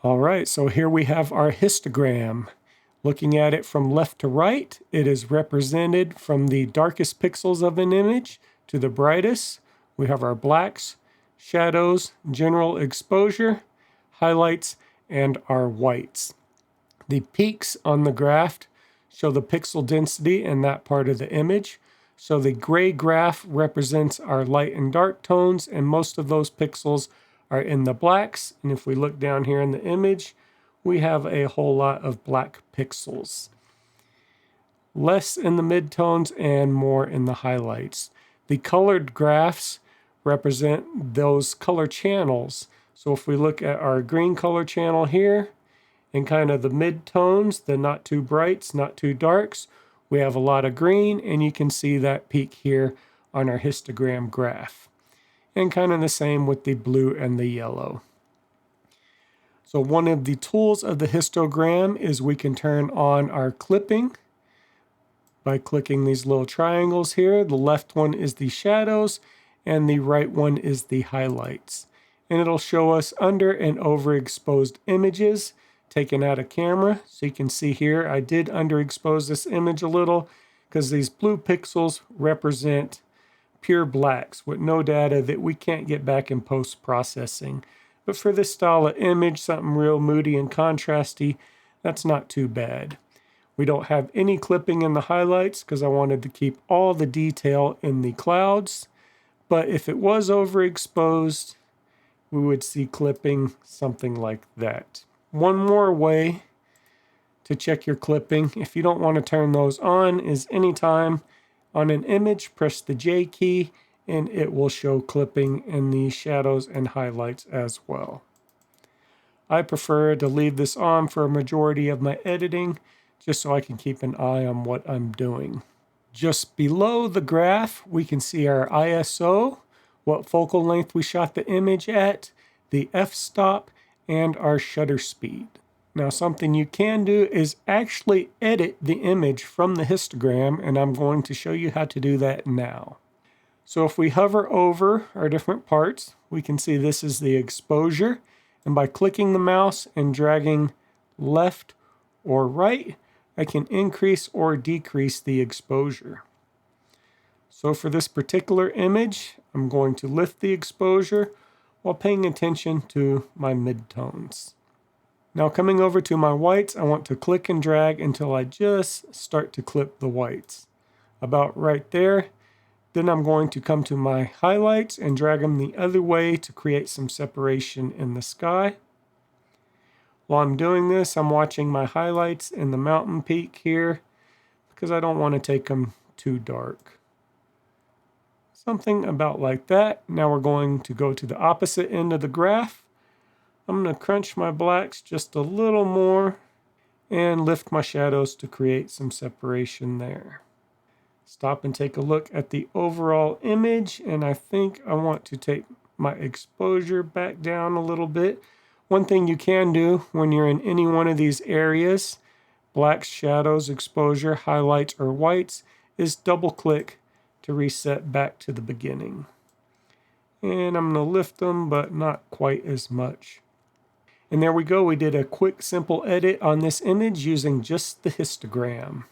All right, so here we have our histogram. Looking at it from left to right, it is represented from the darkest pixels of an image to the brightest. We have our blacks, shadows, general exposure, highlights, and our whites. The peaks on the graph show the pixel density in that part of the image. So the gray graph represents our light and dark tones, and most of those pixels are in the blacks. And if we look down here in the image, we have a whole lot of black pixels. Less in the midtones and more in the highlights. The colored graphs represent those color channels. So if we look at our green color channel here, and kind of the mid-tones, the not too brights, not too darks, we have a lot of green, and you can see that peak here on our histogram graph. And kind of the same with the blue and the yellow. So one of the tools of the histogram is we can turn on our clipping by clicking these little triangles here. The left one is the shadows, and the right one is the highlights. And it'll show us under and overexposed images taken out of camera. So you can see here, I did underexpose this image a little because these blue pixels represent pure blacks with no data that we can't get back in post-processing. But for this style of image, something real moody and contrasty, that's not too bad. We don't have any clipping in the highlights because I wanted to keep all the detail in the clouds. But if it was overexposed, we would see clipping something like that. One more way to check your clipping, if you don't want to turn those on, is anytime on an image, press the J key and it will show clipping in the shadows and highlights as well. I prefer to leave this on for a majority of my editing, just so I can keep an eye on what I'm doing. Just below the graph, we can see our ISO, what focal length we shot the image at, the f-stop, and our shutter speed. Now something you can do is actually edit the image from the histogram, and I'm going to show you how to do that now. So if we hover over our different parts, we can see this is the exposure, and by clicking the mouse and dragging left or right, I can increase or decrease the exposure. So for this particular image, I'm going to lift the exposure while paying attention to my midtones. Now coming over to my whites, I want to click and drag until I just start to clip the whites. About right there. Then I'm going to come to my highlights and drag them the other way to create some separation in the sky. While I'm doing this, I'm watching my highlights in the mountain peak here because I don't want to take them too dark. Something about like that. Now we're going to go to the opposite end of the graph. I'm going to crunch my blacks just a little more and lift my shadows to create some separation there. Stop and take a look at the overall image, and I think I want to take my exposure back down a little bit. One thing you can do when you're in any one of these areas, blacks, shadows, exposure, highlights, or whites, is double click to reset back to the beginning. And I'm going to lift them, but not quite as much. And there we go. We did a quick, simple edit on this image using just the histogram.